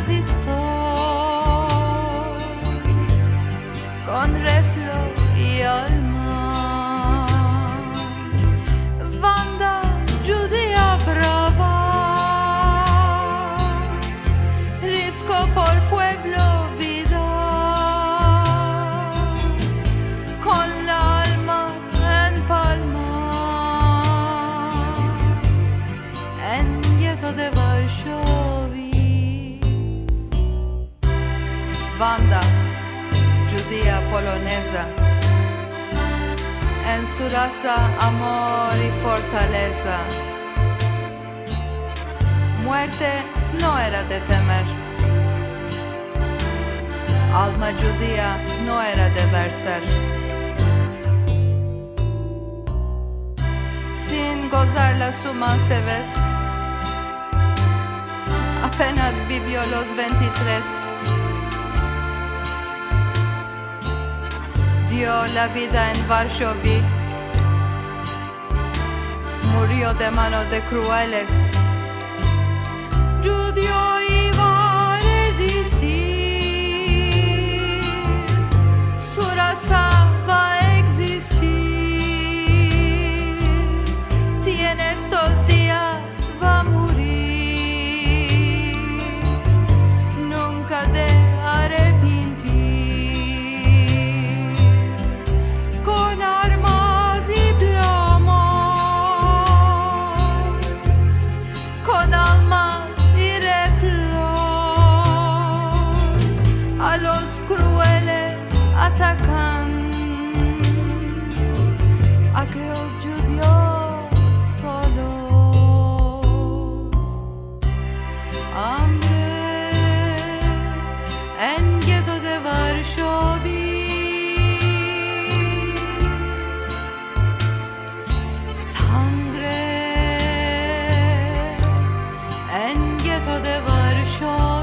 nazistor con reflo y alma. Vanda judía brava, risco por pueblo vida, con la alma en palma, en gueto de Varsovia. Vanda judía polonesa, en su raza amor y fortaleza. Muerte no era de temer, alma judía no era deber ser. Sin gozar la suma vez, apenas vivió los 23. Dio la vida en Varsovia, murió de mano de crueles. Judío iba a resistir, su raza va a existir. Si en estos días va a morir, nunca de arrepentir. Con armas y plomas, con almas y reflos, a los crueles atacan, aquellos judíos solos. Hambre en gueto de Varsovia, sangre en gueto de Varsovia.